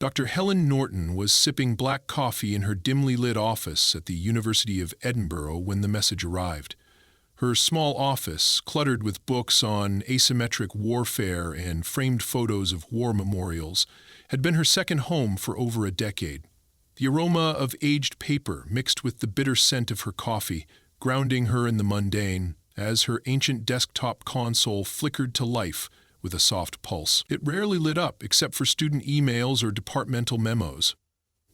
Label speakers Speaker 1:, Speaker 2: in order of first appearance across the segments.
Speaker 1: Dr. Helen Norton was sipping black coffee in her dimly lit office at the University of Edinburgh when the message arrived. Her small office, cluttered with books on asymmetric warfare and framed photos of war memorials, had been her second home for over a decade. The aroma of aged paper mixed with the bitter scent of her coffee, grounding her in the mundane, as her ancient desktop console flickered to life with a soft pulse. It rarely lit up except for student emails or departmental memos.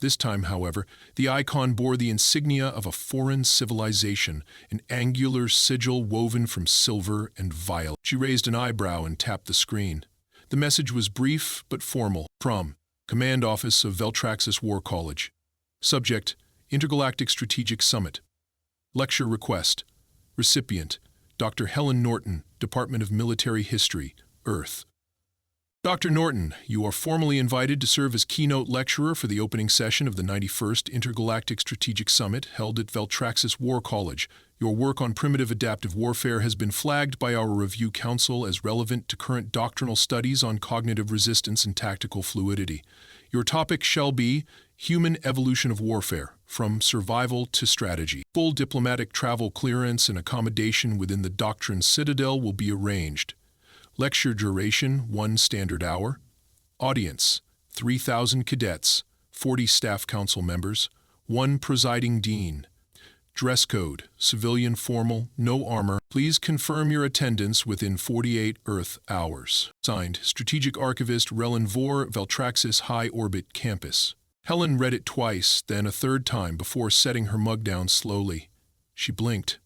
Speaker 1: This time, however, the icon bore the insignia of a foreign civilization, an angular sigil woven from silver and violet. She raised an eyebrow and tapped the screen. The message was brief but formal. From Command Office of Veltraxis War College. Subject, Intergalactic Strategic Summit. Lecture request. Recipient, Dr. Helen Norton, Department of Military History, Earth. Dr. Norton, you are formally invited to serve as keynote lecturer for the opening session of the 91st Intergalactic Strategic Summit held at Veltraxis War College. Your work on primitive adaptive warfare has been flagged by our review council as relevant to current doctrinal studies on cognitive resistance and tactical fluidity. Your topic shall be Human Evolution of Warfare, from Survival to Strategy. Full diplomatic travel clearance and accommodation within the Doctrine Citadel will be arranged. Lecture duration, 1 standard hour. Audience, 3,000 cadets, 40 staff council members, 1 presiding dean. Dress code, civilian formal, no armor. Please confirm your attendance within 48 Earth hours. Signed, Strategic Archivist Relin Vor, Veltraxis High Orbit Campus. Helen read it twice, then a third time before setting her mug down slowly. She blinked.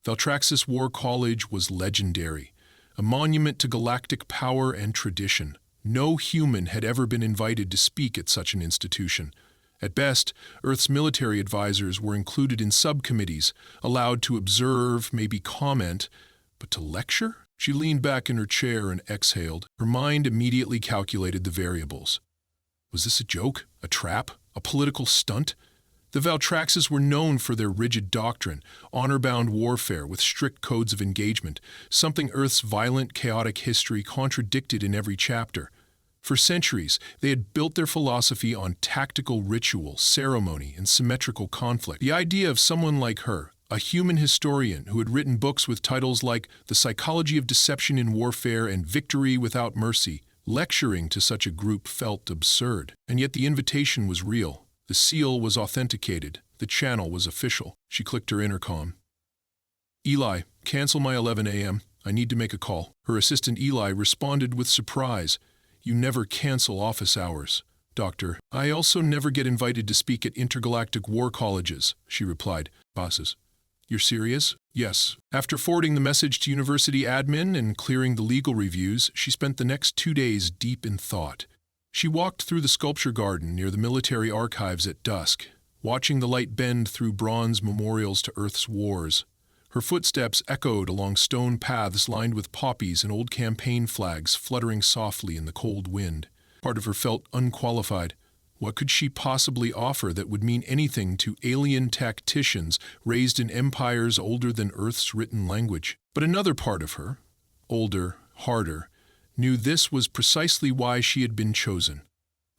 Speaker 1: Veltraxis War College was legendary. A monument to galactic power and tradition. No human had ever been invited to speak at such an institution. At best, Earth's military advisors were included in subcommittees, allowed to observe, maybe comment, but to lecture? She leaned back in her chair and exhaled. Her mind immediately calculated the variables. Was this a joke? A trap? A political stunt? The Veltraxis were known for their rigid doctrine, honor-bound warfare with strict codes of engagement, something Earth's violent, chaotic history contradicted in every chapter. For centuries, they had built their philosophy on tactical ritual, ceremony, and symmetrical conflict. The idea of someone like her, a human historian who had written books with titles like The Psychology of Deception in Warfare and Victory Without Mercy, lecturing to such a group felt absurd. And yet the invitation was real. The seal was authenticated. The channel was official. She clicked her intercom. Eli, cancel my 11 a.m. I need to make a call. Her assistant Eli responded with surprise. You never cancel office hours. Doctor, I also never get invited to speak at intergalactic war colleges, she replied. Bosses. You're serious? Yes. After forwarding the message to university admin and clearing the legal reviews, she spent the next 2 days deep in thought. She walked through the sculpture garden near the military archives at dusk, watching the light bend through bronze memorials to Earth's wars. Her footsteps echoed along stone paths lined with poppies and old campaign flags fluttering softly in the cold wind. Part of her felt unqualified. What could she possibly offer that would mean anything to alien tacticians raised in empires older than Earth's written language? But another part of her, older, harder, knew this was precisely why she had been chosen.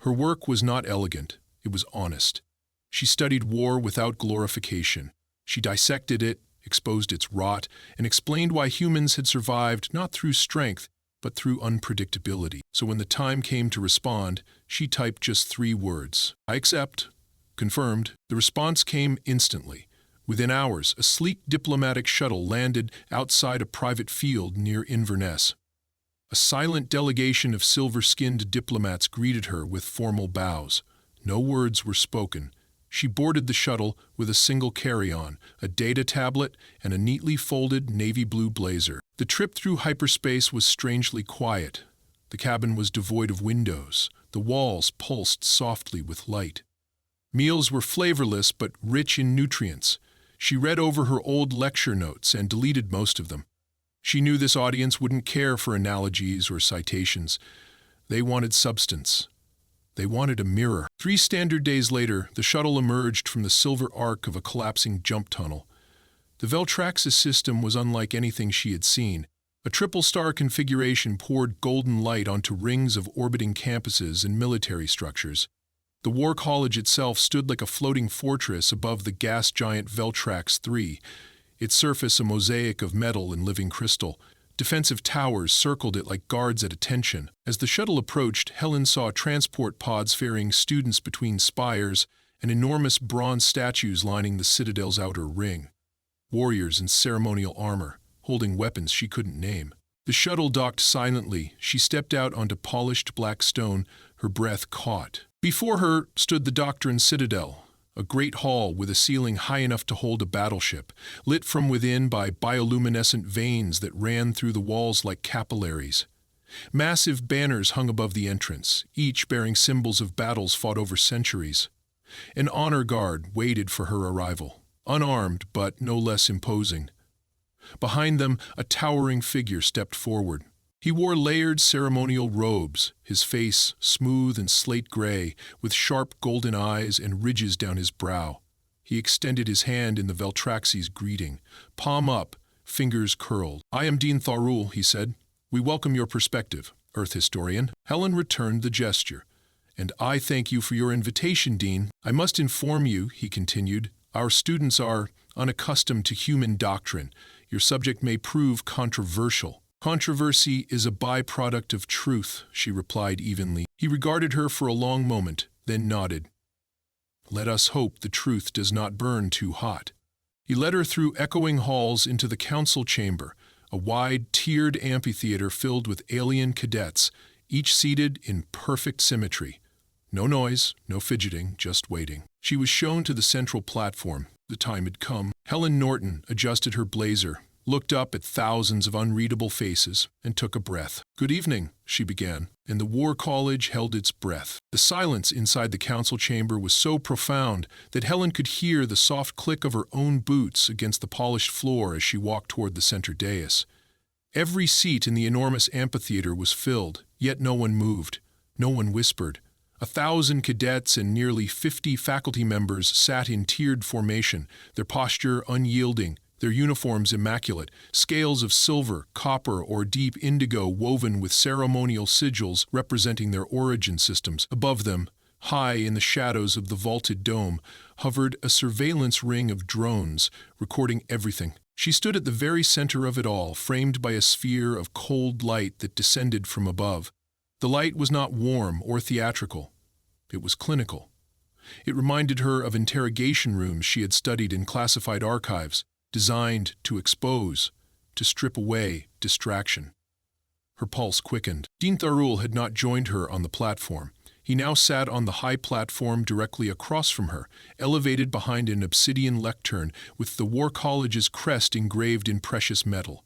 Speaker 1: Her work was not elegant, it was honest. She studied war without glorification. She dissected it, exposed its rot, and explained why humans had survived not through strength, but through unpredictability. So when the time came to respond, she typed just 3 words. I accept. Confirmed. The response came instantly. Within hours, a sleek diplomatic shuttle landed outside a private field near Inverness. A silent delegation of silver-skinned diplomats greeted her with formal bows. No words were spoken. She boarded the shuttle with a single carry-on, a data tablet, and a neatly folded navy blue blazer. The trip through hyperspace was strangely quiet. The cabin was devoid of windows. The walls pulsed softly with light. Meals were flavorless but rich in nutrients. She read over her old lecture notes and deleted most of them. She knew this audience wouldn't care for analogies or citations. They wanted substance. They wanted a mirror. 3 standard days later, the shuttle emerged from the silver arc of a collapsing jump tunnel. The Veltraxis system was unlike anything she had seen. A triple-star configuration poured golden light onto rings of orbiting campuses and military structures. The War College itself stood like a floating fortress above the gas giant Veltrax 3, its surface a mosaic of metal and living crystal. Defensive towers circled it like guards at attention. As the shuttle approached, Helen saw transport pods ferrying students between spires and enormous bronze statues lining the Citadel's outer ring. Warriors in ceremonial armor, holding weapons she couldn't name. The shuttle docked silently. She stepped out onto polished black stone, her breath caught. Before her stood the Doctrine Citadel, a great hall with a ceiling high enough to hold a battleship, lit from within by bioluminescent veins that ran through the walls like capillaries. Massive banners hung above the entrance, each bearing symbols of battles fought over centuries. An honor guard waited for her arrival, unarmed but no less imposing. Behind them, a towering figure stepped forward. He wore layered ceremonial robes, his face smooth and slate gray, with sharp golden eyes and ridges down his brow. He extended his hand in the Veltraxi's greeting, palm up, fingers curled. "I am Dean Tharul," he said. "We welcome your perspective, Earth historian." Helen returned the gesture. "And I thank you for your invitation, Dean. I must inform you," he continued, "our students are unaccustomed to human doctrine. Your subject may prove controversial." "Controversy is a byproduct of truth," she replied evenly. He regarded her for a long moment, then nodded. "Let us hope the truth does not burn too hot." He led her through echoing halls into the council chamber, a wide, tiered amphitheater filled with alien cadets, each seated in perfect symmetry. No noise, no fidgeting, just waiting. She was shown to the central platform. The time had come. Helen Norton adjusted her blazer, looked up at thousands of unreadable faces, and took a breath. "Good evening," she began, and the War College held its breath. The silence inside the council chamber was so profound that Helen could hear the soft click of her own boots against the polished floor as she walked toward the center dais. Every seat in the enormous amphitheater was filled, yet no one moved, no one whispered. 1,000 cadets and nearly 50 faculty members sat in tiered formation, their posture unyielding, their uniforms immaculate, scales of silver, copper, or deep indigo woven with ceremonial sigils representing their origin systems. Above them, high in the shadows of the vaulted dome, hovered a surveillance ring of drones, recording everything. She stood at the very center of it all, framed by a sphere of cold light that descended from above. The light was not warm or theatrical. It was clinical. It reminded her of interrogation rooms she had studied in classified archives, designed to expose, to strip away distraction. Her pulse quickened. Dean Tharul had not joined her on the platform. He now sat on the high platform directly across from her, elevated behind an obsidian lectern with the War College's crest engraved in precious metal.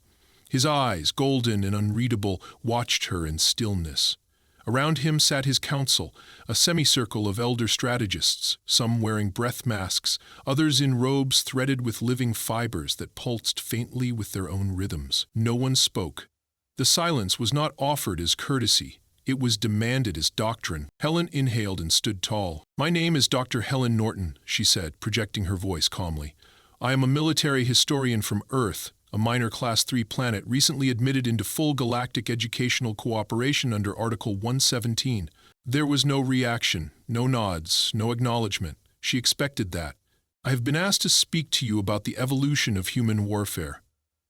Speaker 1: His eyes, golden and unreadable, watched her in stillness. Around him sat his council, a semicircle of elder strategists, some wearing breath masks, others in robes threaded with living fibers that pulsed faintly with their own rhythms. No one spoke. The silence was not offered as courtesy. It was demanded as doctrine. Helen inhaled and stood tall. "My name is Dr. Helen Norton," she said, projecting her voice calmly. "I am a military historian from Earth, a minor Class 3 planet recently admitted into full galactic educational cooperation under Article 117. There was no reaction, no nods, no acknowledgement. She expected that. "I have been asked to speak to you about the evolution of human warfare.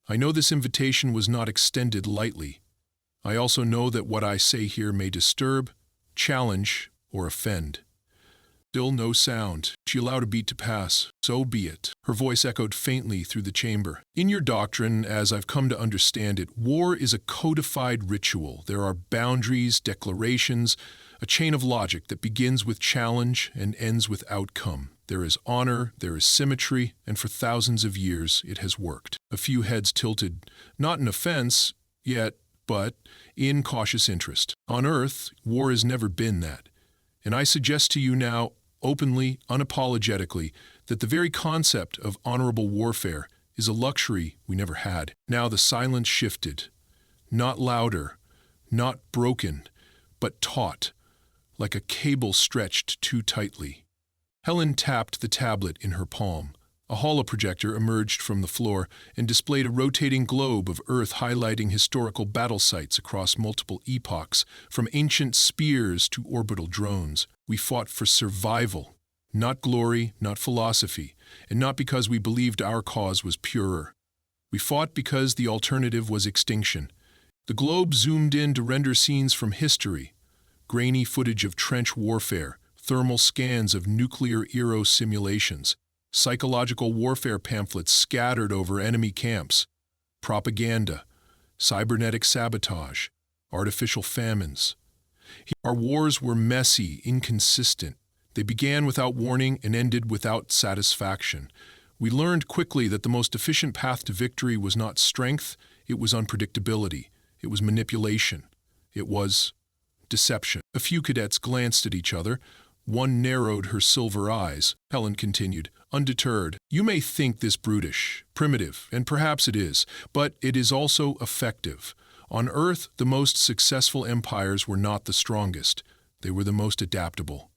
Speaker 1: I know this invitation was not extended lightly. I also know that what I say here may disturb, challenge, or offend." Still no sound. She allowed a beat to pass. "So be it." Her voice echoed faintly through the chamber. "In your doctrine, as I've come to understand it, war is a codified ritual. There are boundaries, declarations, a chain of logic that begins with challenge and ends with outcome. There is honor, there is symmetry, and for thousands of years it has worked." A few heads tilted, not in offense, yet, but in cautious interest. "On Earth, war has never been that. And I suggest to you now, openly, unapologetically, that the very concept of honorable warfare is a luxury we never had." Now the silence shifted. Not louder, not broken, but taut, like a cable stretched too tightly. Helen tapped the tablet in her palm. A holoprojector emerged from the floor and displayed a rotating globe of Earth highlighting historical battle sites across multiple epochs, from ancient spears to orbital drones. We fought for survival, not glory, not philosophy, and not because we believed our cause was purer. We fought because the alternative was extinction. The globe zoomed in to render scenes from history, grainy footage of trench warfare, thermal scans of nuclear Eero simulations, psychological warfare pamphlets scattered over enemy camps, propaganda, cybernetic sabotage, artificial famines. Our wars were messy, inconsistent. They began without warning and ended without satisfaction. We learned quickly that the most efficient path to victory was not strength, it was unpredictability, it was manipulation, it was deception. A few cadets glanced at each other. One narrowed her silver eyes. Helen continued, undeterred. You may think this brutish, primitive, and perhaps it is, but it is also effective. On Earth, the most successful empires were not the strongest. They were the most adaptable.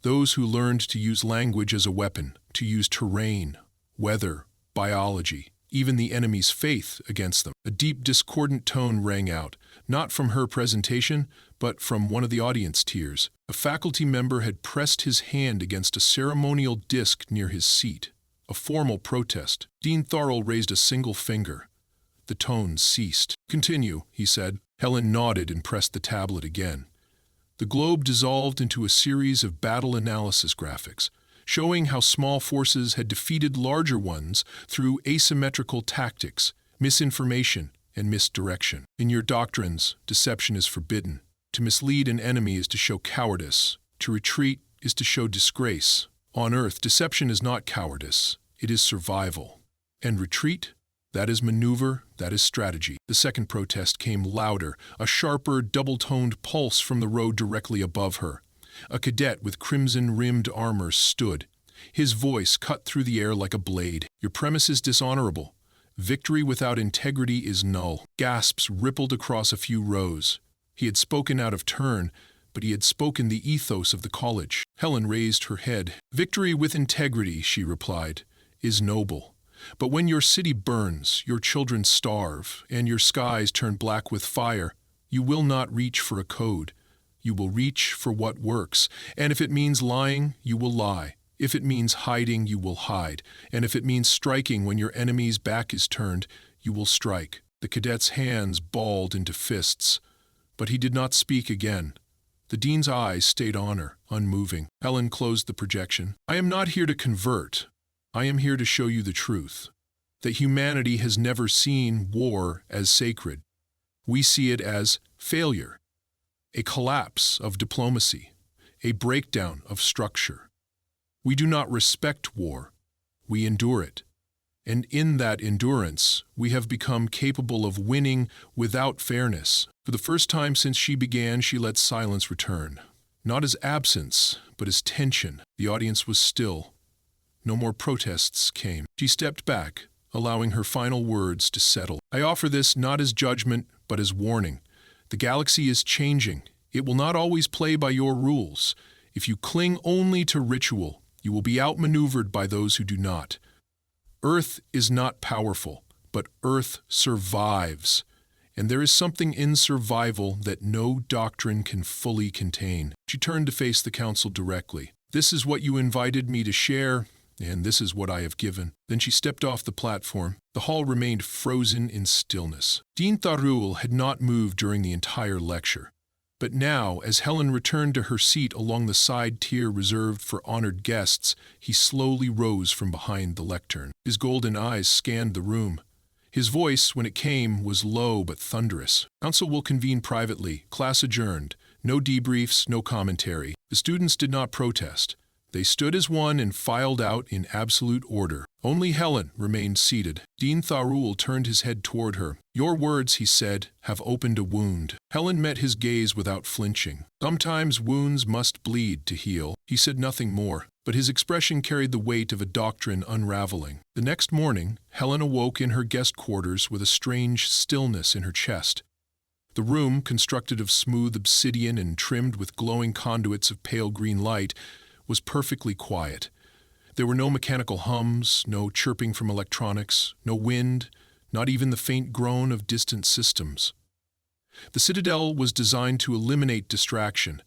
Speaker 1: Those who learned to use language as a weapon, to use terrain, weather, biology, even the enemy's faith against them. A deep, discordant tone rang out, not from her presentation, but from one of the audience tiers. A faculty member had pressed his hand against a ceremonial disc near his seat, a formal protest. Dean Thorell raised a single finger. The tone ceased. Continue, he said. Helen nodded and pressed the tablet again. The globe dissolved into a series of battle analysis graphics, showing how small forces had defeated larger ones through asymmetrical tactics, misinformation, and misdirection. In your doctrines, deception is forbidden. To mislead an enemy is to show cowardice. To retreat is to show disgrace. On Earth, deception is not cowardice. It is survival. And retreat? That is maneuver, that is strategy. The second protest came louder, a sharper, double-toned pulse from the road directly above her. A cadet with crimson-rimmed armor stood. His voice cut through the air like a blade. Your premise is dishonorable. Victory without integrity is null. Gasps rippled across a few rows. He had spoken out of turn, but he had spoken the ethos of the college. Helen raised her head. Victory with integrity, she replied, is noble. But when your city burns, your children starve, and your skies turn black with fire, you will not reach for a code. You will reach for what works, and if it means lying, you will lie. If it means hiding, you will hide, and if it means striking when your enemy's back is turned, you will strike. The cadet's hands balled into fists, but he did not speak again. The dean's eyes stayed on her, unmoving. Helen closed the projection. I am not here to convert. I am here to show you the truth, that humanity has never seen war as sacred. We see it as failure, a collapse of diplomacy, a breakdown of structure. We do not respect war, we endure it. And in that endurance, we have become capable of winning without fairness. For the first time since she began, she let silence return. Not as absence, but as tension. The audience was still. No more protests came. She stepped back, allowing her final words to settle. I offer this not as judgment, but as warning. The galaxy is changing. It will not always play by your rules. If you cling only to ritual, you will be outmaneuvered by those who do not. Earth is not powerful, but Earth survives. And there is something in survival that no doctrine can fully contain. She turned to face the council directly. This is what you invited me to share, and this is what I have given. Then she stepped off the platform. The hall remained frozen in stillness. Dean Thorell had not moved during the entire lecture. But now, as Helen returned to her seat along the side tier reserved for honored guests, he slowly rose from behind the lectern. His golden eyes scanned the room. His voice, when it came, was low but thunderous. Council will convene privately. Class adjourned. No debriefs, no commentary. The students did not protest. They stood as one and filed out in absolute order. Only Helen remained seated. Dean Thorell turned his head toward her. Your words, he said, have opened a wound. Helen met his gaze without flinching. Sometimes wounds must bleed to heal. He said nothing more, but his expression carried the weight of a doctrine unraveling. The next morning, Helen awoke in her guest quarters with a strange stillness in her chest. The room, constructed of smooth obsidian and trimmed with glowing conduits of pale green light, was perfectly quiet. There were no mechanical hums, no chirping from electronics, no wind, not even the faint groan of distant systems. The Citadel was designed to eliminate distraction,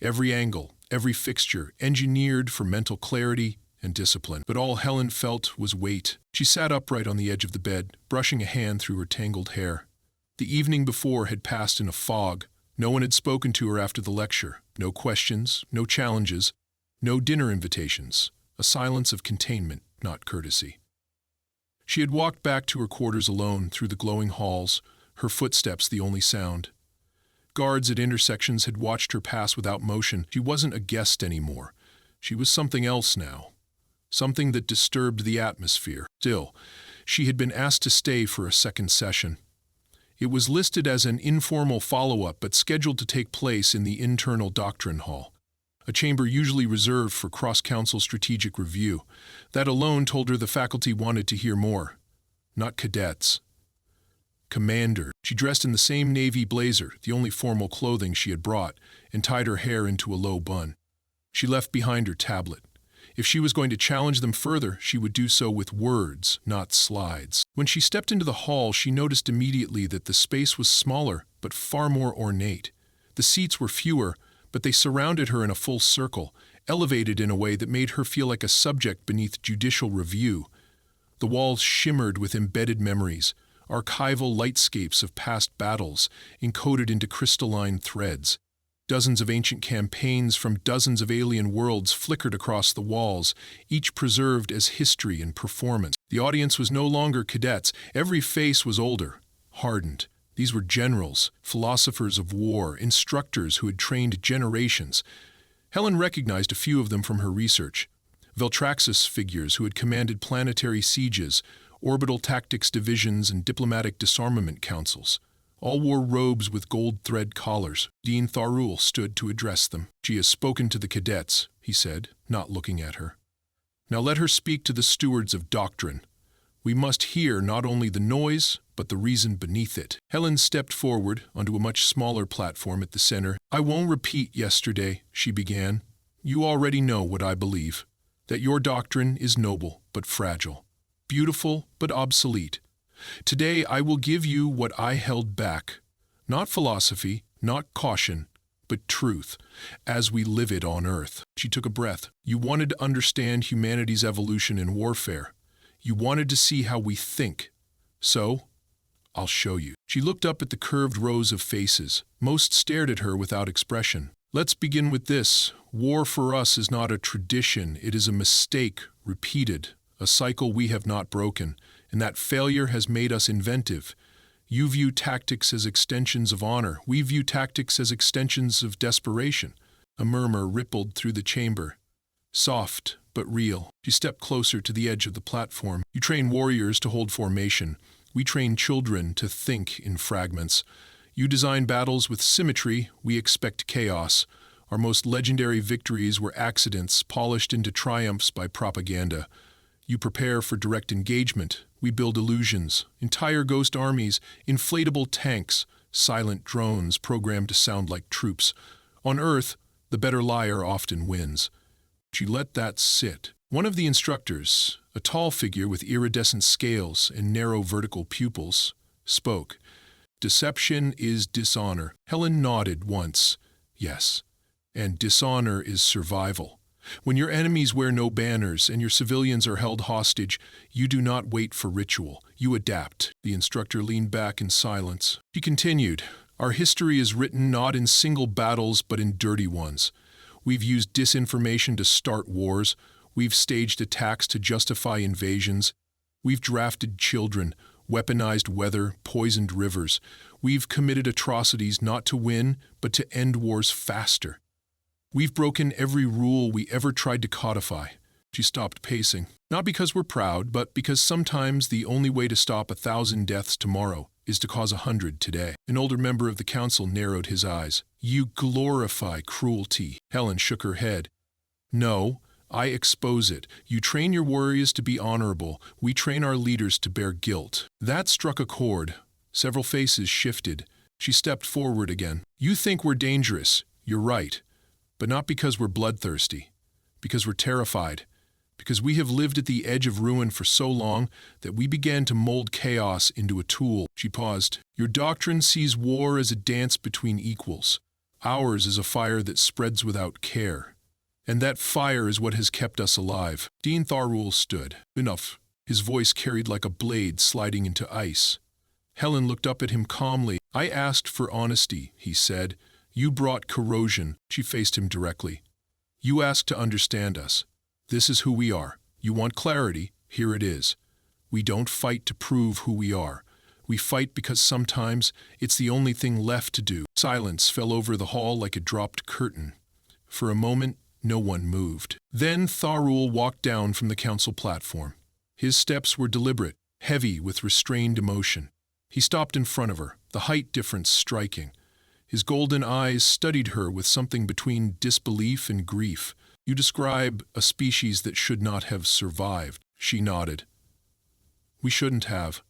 Speaker 1: every angle, every fixture, engineered for mental clarity and discipline. But all Helen felt was weight. She sat upright on the edge of the bed, brushing a hand through her tangled hair. The evening before had passed in a fog. No one had spoken to her after the lecture. No questions, no challenges, no dinner invitations. A silence of containment, not courtesy. She had walked back to her quarters alone through the glowing halls, her footsteps the only sound. Guards at intersections had watched her pass without motion. She wasn't a guest anymore. She was something else now. Something that disturbed the atmosphere. Still, she had been asked to stay for a second session. It was listed as an informal follow-up but scheduled to take place in the internal doctrine hall, a chamber usually reserved for cross-council strategic review. That alone told her the faculty wanted to hear more. Not cadets. Commander. She dressed in the same navy blazer, the only formal clothing she had brought, and tied her hair into a low bun. She left behind her tablet. If she was going to challenge them further, she would do so with words, not slides. When she stepped into the hall, she noticed immediately that the space was smaller, but far more ornate. The seats were fewer, but they surrounded her in a full circle, elevated in a way that made her feel like a subject beneath judicial review. The walls shimmered with embedded memories, archival lightscapes of past battles, encoded into crystalline threads. Dozens of ancient campaigns from dozens of alien worlds flickered across the walls, each preserved as history and performance. The audience was no longer cadets. Every face was older, hardened. These were generals, philosophers of war, instructors who had trained generations. Helen recognized a few of them from her research. Veltraxis figures who had commanded planetary sieges, orbital tactics divisions, and diplomatic disarmament councils. All wore robes with gold thread collars. Dean Tharul stood to address them. "She has spoken to the cadets," he said, not looking at her. "Now let her speak to the stewards of doctrine. We must hear not only the noise, but the reason beneath it." Helen stepped forward onto a much smaller platform at the center. "I won't repeat yesterday," she began. "You already know what I believe, that your doctrine is noble but fragile, beautiful but obsolete. Today I will give you what I held back, not philosophy, not caution, but truth, as we live it on Earth." She took a breath. "You wanted to understand humanity's evolution in warfare. You wanted to see how we think. So, I'll show you." She looked up at the curved rows of faces. Most stared at her without expression. "Let's begin with this. War for us is not a tradition. It is a mistake, repeated, a cycle we have not broken. And that failure has made us inventive. You view tactics as extensions of honor. We view tactics as extensions of desperation." A murmur rippled through the chamber. Soft, but real. She stepped closer to the edge of the platform. "You train warriors to hold formation. We train children to think in fragments. You design battles with symmetry. We expect chaos. Our most legendary victories were accidents polished into triumphs by propaganda. You prepare for direct engagement. We build illusions, entire ghost armies, inflatable tanks, silent drones programmed to sound like troops. On Earth, the better liar often wins." She let that sit. One of the instructors, a tall figure with iridescent scales and narrow vertical pupils, spoke. "Deception is dishonor." Helen nodded once. "Yes, and dishonor is survival. When your enemies wear no banners and your civilians are held hostage, you do not wait for ritual. You adapt." The instructor leaned back in silence. She continued, "Our history is written not in single battles but in dirty ones. We've used disinformation to start wars. We've staged attacks to justify invasions. We've drafted children, weaponized weather, poisoned rivers. We've committed atrocities not to win, but to end wars faster. We've broken every rule we ever tried to codify." She stopped pacing. "Not because we're proud, but because sometimes the only way to stop 1,000 deaths tomorrow is to cause 100 today." An older member of the council narrowed his eyes. "You glorify cruelty." Helen shook her head. "No, I expose it. You train your warriors to be honorable. We train our leaders to bear guilt." That struck a chord. Several faces shifted. She stepped forward again. "You think we're dangerous. You're right. But not because we're bloodthirsty. Because we're terrified. because we have lived at the edge of ruin for so long that we began to mold chaos into a tool. She paused. Your doctrine sees war as a dance between equals. Ours is a fire that spreads without care. And that fire is what has kept us alive. Dean Tharul stood. Enough. His voice carried like a blade sliding into ice. Helen looked up at him calmly. I asked for honesty, he said. You brought corrosion. She faced him directly. You asked to understand us. This is who we are. You want clarity? Here it is. We don't fight to prove who we are. We fight because sometimes it's the only thing left to do. Silence fell over the hall like a dropped curtain. For a moment, no one moved. Then Tharul walked down from the council platform. His steps were deliberate, heavy with restrained emotion. He stopped in front of her, the height difference striking. His golden eyes studied her with something between disbelief and grief. You describe a species that should not have survived. She nodded. We shouldn't have.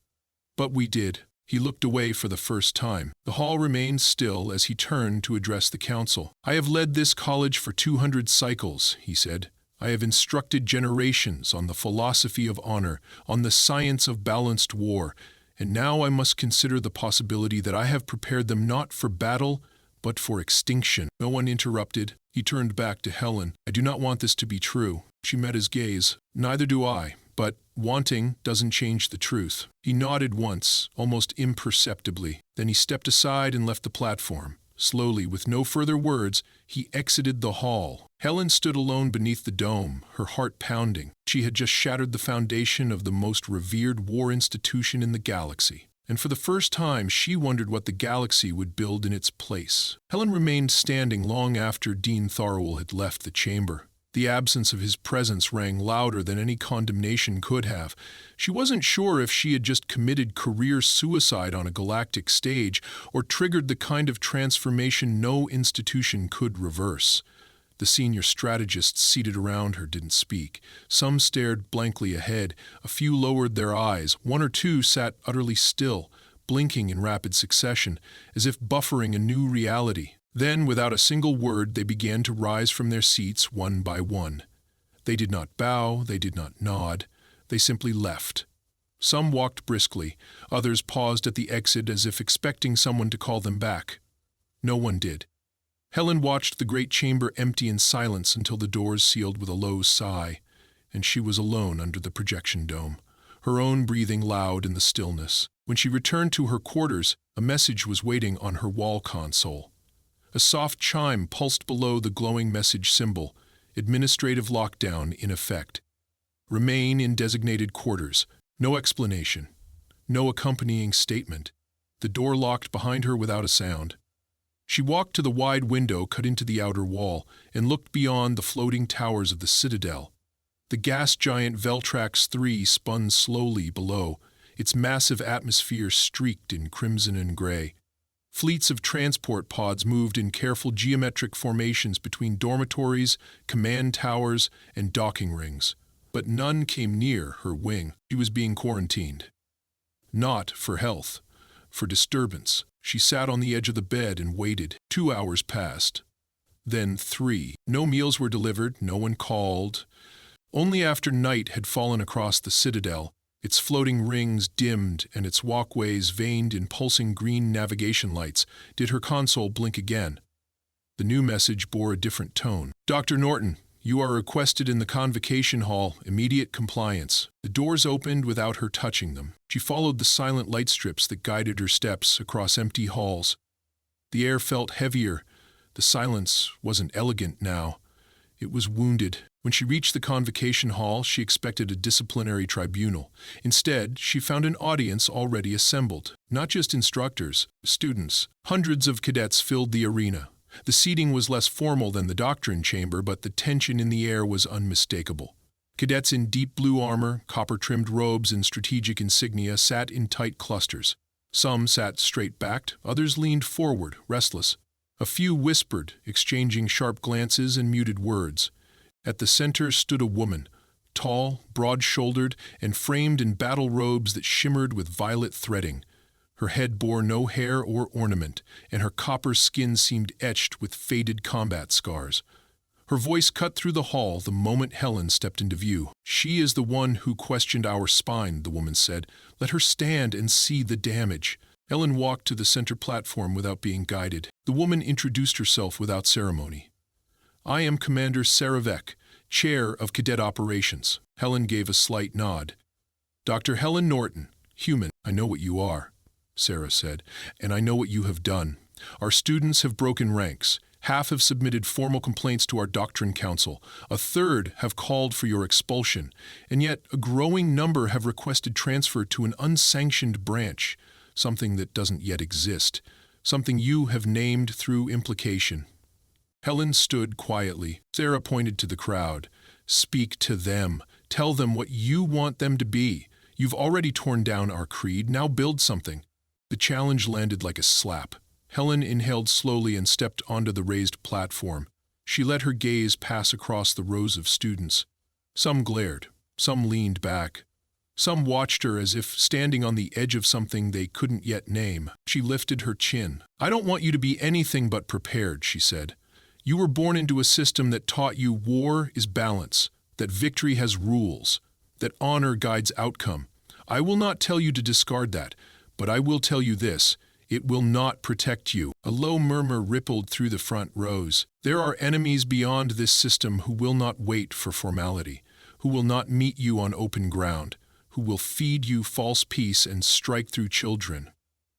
Speaker 1: But we did. He looked away for the first time. The hall remained still as he turned to address the council. I have led this college for 200 cycles, he said. I have instructed generations on the philosophy of honor, on the science of balanced war, and now I must consider the possibility that I have prepared them not for battle, but for extinction. No one interrupted. He turned back to Helen. I do not want this to be true. She met his gaze. Neither do I, but wanting doesn't change the truth. He nodded once, almost imperceptibly. Then he stepped aside and left the platform. Slowly, with no further words, he exited the hall. Helen stood alone beneath the dome, her heart pounding. She had just shattered the foundation of the most revered war institution in the galaxy. And for the first time, she wondered what the galaxy would build in its place. Helen remained standing long after Dean Tharul had left the chamber. The absence of his presence rang louder than any condemnation could have. She wasn't sure if she had just committed career suicide on a galactic stage or triggered the kind of transformation no institution could reverse. The senior strategists seated around her didn't speak. Some stared blankly ahead. A few lowered their eyes. One or two sat utterly still, blinking in rapid succession, as if buffering a new reality. Then, without a single word, they began to rise from their seats one by one. They did not bow, they did not nod, they simply left. Some walked briskly, others paused at the exit as if expecting someone to call them back. No one did. Helen watched the great chamber empty in silence until the doors sealed with a low sigh, and she was alone under the projection dome, her own breathing loud in the stillness. When she returned to her quarters, a message was waiting on her wall console. A soft chime pulsed below the glowing message symbol, administrative lockdown in effect. Remain in designated quarters. No explanation. No accompanying statement. The door locked behind her without a sound. She walked to the wide window cut into the outer wall and looked beyond the floating towers of the citadel. The gas giant Veltrax III spun slowly below, its massive atmosphere streaked in crimson and gray. Fleets of transport pods moved in careful geometric formations between dormitories, command towers, and docking rings. But none came near her wing. She was being quarantined. Not for health, for disturbance. She sat on the edge of the bed and waited. 2 hours passed. Then 3. No meals were delivered, no one called. Only after night had fallen across the citadel, its floating rings dimmed and its walkways veined in pulsing green navigation lights, did her console blink again. The new message bore a different tone. Dr. Norton, you are requested in the convocation hall, immediate compliance. The doors opened without her touching them. She followed the silent light strips that guided her steps across empty halls. The air felt heavier. The silence wasn't elegant now. It was wounded. When she reached the convocation hall, she expected a disciplinary tribunal. Instead, she found an audience already assembled. Not just instructors, students. Hundreds of cadets filled the arena. The seating was less formal than the doctrine chamber, but the tension in the air was unmistakable. Cadets in deep blue armor, copper-trimmed robes, and strategic insignia sat in tight clusters. Some sat straight-backed, others leaned forward, restless. A few whispered, exchanging sharp glances and muted words. At the center stood a woman, tall, broad-shouldered, and framed in battle robes that shimmered with violet threading. Her head bore no hair or ornament, and her copper skin seemed etched with faded combat scars. Her voice cut through the hall the moment Helen stepped into view. "She is the one who questioned our spine," the woman said. "Let her stand and see the damage." Helen walked to the center platform without being guided. The woman introduced herself without ceremony. "I am Commander Sarah Veck, Chair of Cadet Operations." Helen gave a slight nod. "Dr. Helen Norton, human." "I know what you are," Sarah said, "and I know what you have done. Our students have broken ranks. Half have submitted formal complaints to our Doctrine Council. A third have called for your expulsion. And yet a growing number have requested transfer to an unsanctioned branch, something that doesn't yet exist, something you have named through implication." Helen stood quietly. Sarah pointed to the crowd. "Speak to them. Tell them what you want them to be. You've already torn down our creed. Now build something." The challenge landed like a slap. Helen inhaled slowly and stepped onto the raised platform. She let her gaze pass across the rows of students. Some glared, some leaned back. Some watched her as if standing on the edge of something they couldn't yet name. She lifted her chin. "I don't want you to be anything but prepared," she said. "You were born into a system that taught you war is balance, that victory has rules, that honor guides outcome. I will not tell you to discard that, but I will tell you this. It will not protect you." A low murmur rippled through the front rows. "There are enemies beyond this system who will not wait for formality, who will not meet you on open ground, who will feed you false peace and strike through children,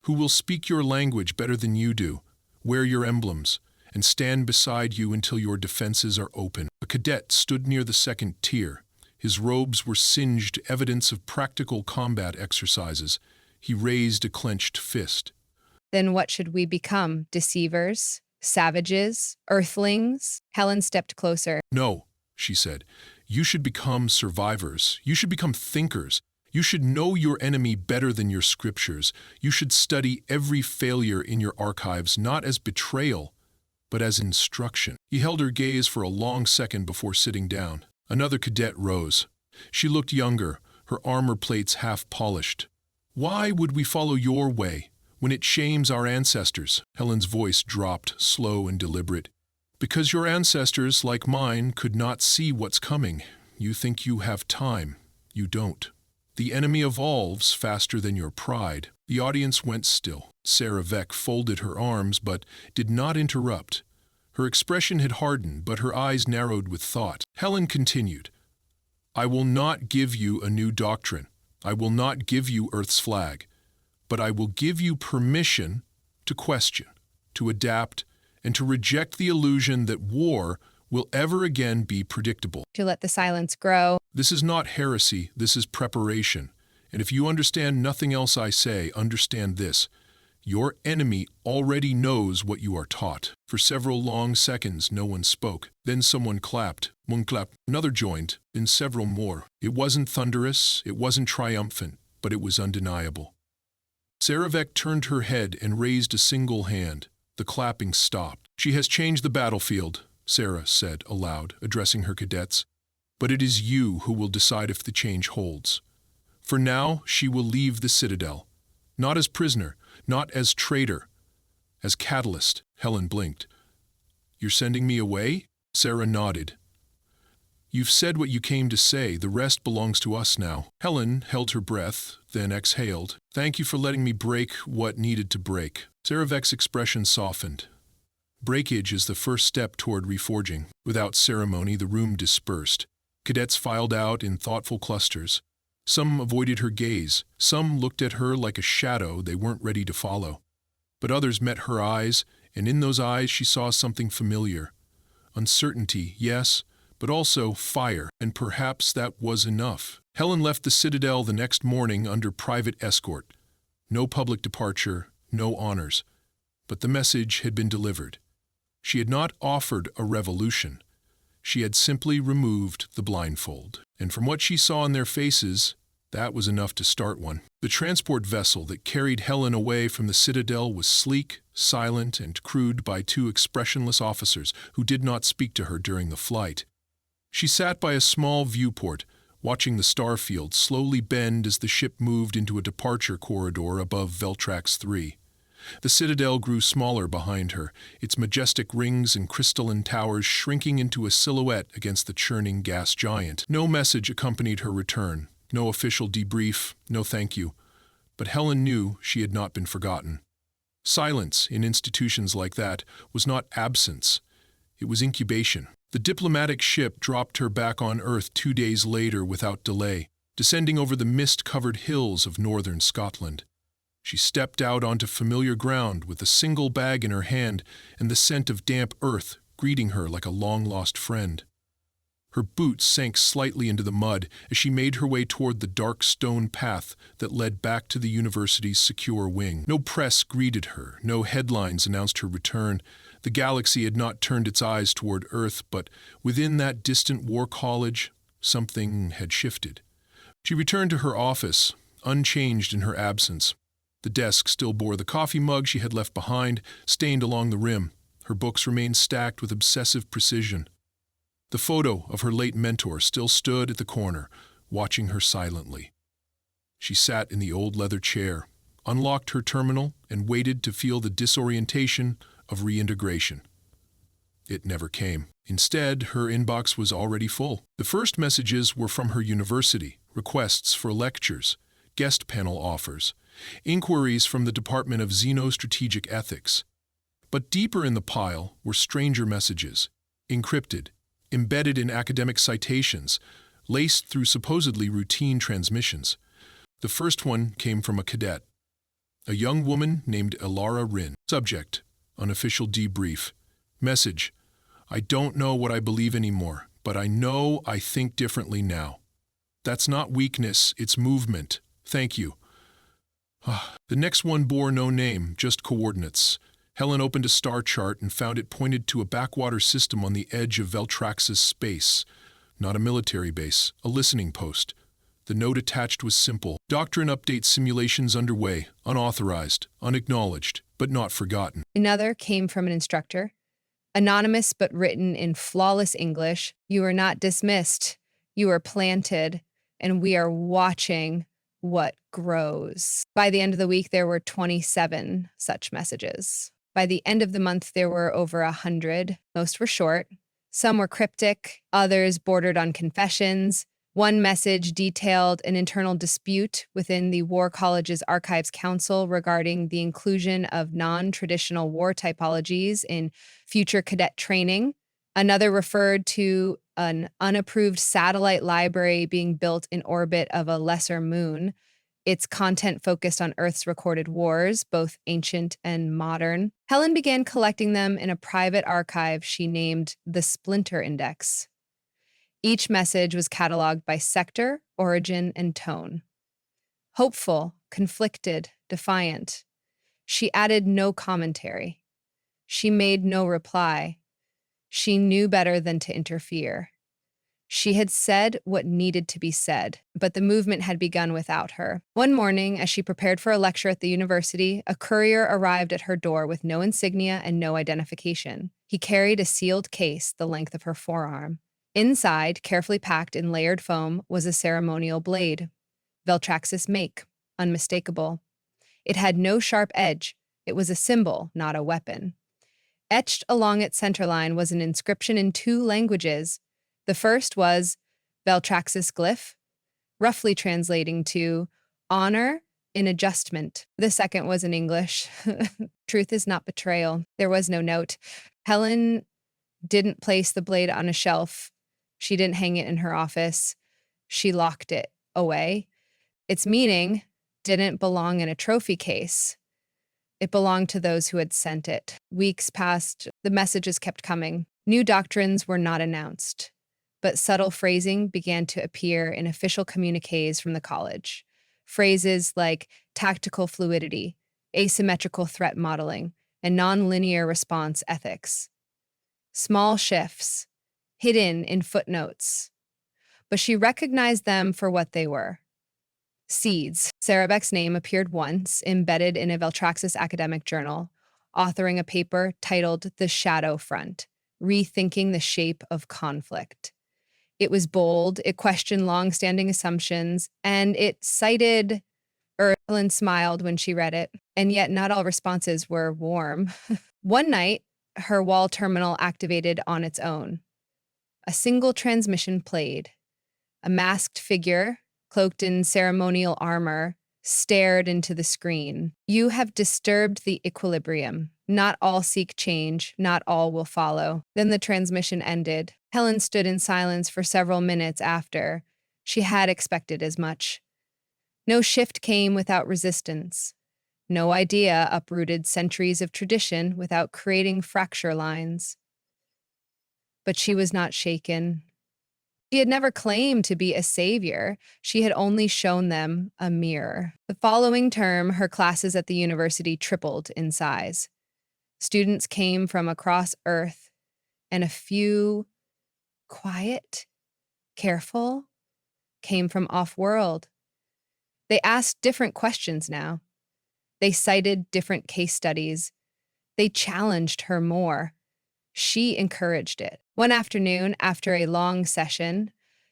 Speaker 1: who will speak your language better than you do, wear your emblems, and stand beside you until your defenses are open." A cadet stood near the second tier. His robes were singed, evidence of practical combat exercises. He raised a clenched fist.
Speaker 2: "Then what should we become? Deceivers? Savages? Earthlings?" Helen stepped closer.
Speaker 1: "No," she said. "You should become survivors. You should become thinkers. You should know your enemy better than your scriptures. You should study every failure in your archives not as betrayal, but as instruction." He held her gaze for a long second before sitting down. Another cadet rose. She looked younger, her armor plates half polished. "Why would we follow your way when it shames our ancestors?" Helen's voice dropped, slow and deliberate. "Because your ancestors, like mine, could not see what's coming. You think you have time. You don't. The enemy evolves faster than your pride." The audience went still. Sarah Veck folded her arms but did not interrupt. Her expression had hardened, but her eyes narrowed with thought. Helen continued, "I will not give you a new doctrine. I will not give you Earth's flag. But I will give you permission to question, to adapt, and to reject the illusion that war will ever again be predictable."
Speaker 2: To let the silence grow.
Speaker 1: "This is not heresy, this is preparation. And if you understand nothing else I say, understand this. Your enemy already knows what you are taught." For several long seconds, no one spoke. Then someone clapped. One clapped, another joined, and several more. It wasn't thunderous, it wasn't triumphant, but it was undeniable. Sarah Veck turned her head and raised a single hand. The clapping stopped. "She has changed the battlefield," Sarah said aloud, addressing her cadets. "But it is you who will decide if the change holds. For now, she will leave the Citadel. Not as prisoner, not as traitor, as catalyst." Helen blinked. "You're sending me away?" Sarah nodded. "You've said what you came to say. The rest belongs to us now." Helen held her breath, then exhaled. "Thank you for letting me break what needed to break." Sarah Veck's expression softened. "Breakage is the first step toward reforging." Without ceremony, the room dispersed. Cadets filed out in thoughtful clusters. Some avoided her gaze. Some looked at her like a shadow they weren't ready to follow. But others met her eyes, and in those eyes she saw something familiar. Uncertainty, yes, but also fire, and perhaps that was enough. Helen left the Citadel the next morning under private escort. No public departure, no honors. But the message had been delivered. She had not offered a revolution. She had simply removed the blindfold. And from what she saw in their faces, that was enough to start one. The transport vessel that carried Helen away from the Citadel was sleek, silent, and crewed by two expressionless officers who did not speak to her during the flight. She sat by a small viewport, watching the starfield slowly bend as the ship moved into a departure corridor above Veltrax 3. The citadel grew smaller behind her, its majestic rings and crystalline towers shrinking into a silhouette against the churning gas giant. No message accompanied her return, no official debrief, no thank you. But Helen knew she had not been forgotten. Silence in institutions like that was not absence, it was incubation. The diplomatic ship dropped her back on Earth 2 days later without delay, descending over the mist-covered hills of northern Scotland. She stepped out onto familiar ground with a single bag in her hand and the scent of damp earth greeting her like a long-lost friend. Her boots sank slightly into the mud as she made her way toward the dark stone path that led back to the university's secure wing. No press greeted her, no headlines announced her return. The galaxy had not turned its eyes toward Earth, but within that distant war college, something had shifted. She returned to her office, unchanged in her absence. The desk still bore the coffee mug she had left behind, stained along the rim. Her books remained stacked with obsessive precision. The photo of her late mentor still stood at the corner, watching her silently. She sat in the old leather chair, unlocked her terminal, and waited to feel the disorientation of reintegration. It never came. Instead, her inbox was already full. The first messages were from her university, requests for lectures, guest panel offers, inquiries from the Department of Xenostrategic Ethics. But deeper in the pile were stranger messages, encrypted, embedded in academic citations, laced through supposedly routine transmissions. The first one came from a cadet, a young woman named Elara Rin. Subject: unofficial debrief. Message: I don't know what I believe anymore, but I know I think differently now. That's not weakness, it's movement. Thank you. The next one bore no name, just coordinates. Helen opened a star chart and found it pointed to a backwater system on the edge of Veltrax's space. Not a military base, a listening post. The note attached was simple. Doctrine update simulations underway, unauthorized, unacknowledged, but not forgotten.
Speaker 2: Another came from an instructor. Anonymous but written in flawless English. You are not dismissed. You are planted, and we are watching what grows. By the end of the week, there were 27 such messages. By the end of the month, there were over 100. Most were short. Some were cryptic. Others bordered on confessions. One message detailed an internal dispute within the War College's Archives Council regarding the inclusion of non-traditional war typologies in future cadet training. Another referred to an unapproved satellite library being built in orbit of a lesser moon. Its content focused on Earth's recorded wars, both ancient and modern. Helen began collecting them in a private archive she named the Splinter Index. Each message was cataloged by sector, origin, and tone. Hopeful, conflicted, defiant. She added no commentary. She made no reply. She knew better than to interfere. She had said what needed to be said, but the movement had begun without her. One morning, as she prepared for a lecture at the university, a courier arrived at her door with no insignia and no identification. He carried a sealed case the length of her forearm. Inside, carefully packed in layered foam, was a ceremonial blade. Veltraxis make, unmistakable. It had no sharp edge. It was a symbol, not a weapon. Etched along its centerline was an inscription in 2 languages. The first was Veltraxis glyph, roughly translating to honor in adjustment. The second was in English. Truth is not betrayal. There was no note. Helen didn't place the blade on a shelf. She didn't hang it in her office. She locked it away. Its meaning didn't belong in a trophy case. It belonged to those who had sent it. Weeks passed. The messages kept coming. New doctrines were not announced, but subtle phrasing began to appear in official communiques from the college. Phrases like tactical fluidity, asymmetrical threat modeling, and nonlinear response ethics. Small shifts, hidden in footnotes, but she recognized them for what they were. Seeds. Sarabek's name appeared once, embedded in a Veltraxis academic journal, authoring a paper titled The Shadow Front, Rethinking the Shape of Conflict. It was bold, it questioned long-standing assumptions, and it cited Helen smiled when she read it. And yet not all responses were warm. One night, her wall terminal activated on its own. A single transmission played. A masked figure, cloaked in ceremonial armor, stared into the screen. You have disturbed the equilibrium. Not all seek change, not all will follow. Then the transmission ended. Helen stood in silence for several minutes after. She had expected as much. No shift came without resistance. No idea uprooted centuries of tradition without creating fracture lines. But she was not shaken. She had never claimed to be a savior. She had only shown them a mirror. The following term, her classes at the university tripled in size. Students came from across Earth, and a few, quiet, careful, came from off-world. They asked different questions now. They cited different case studies. They challenged her more. She encouraged it. One afternoon, after a long session,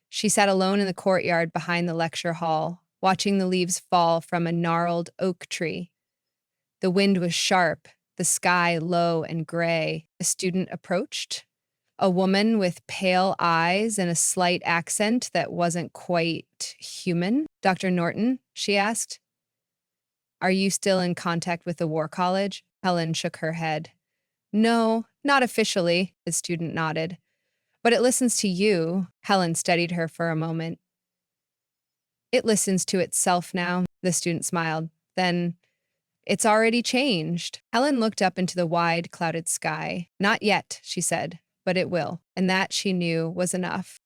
Speaker 2: she sat alone in the courtyard behind the lecture hall, watching the leaves fall from a gnarled oak tree. The wind was sharp, the sky low and gray. A student approached. A woman with pale eyes and a slight accent that wasn't quite human. "Dr. Norton," she asked, "are you still in contact with the War College?" Helen shook her head. "No, not officially," the student nodded. "But it listens to you." Helen studied her for a moment. "It listens to itself now," the student smiled. "Then it's already changed." Helen looked up into the wide, clouded sky. "Not yet," she said, "but it will." And that, she knew, was enough.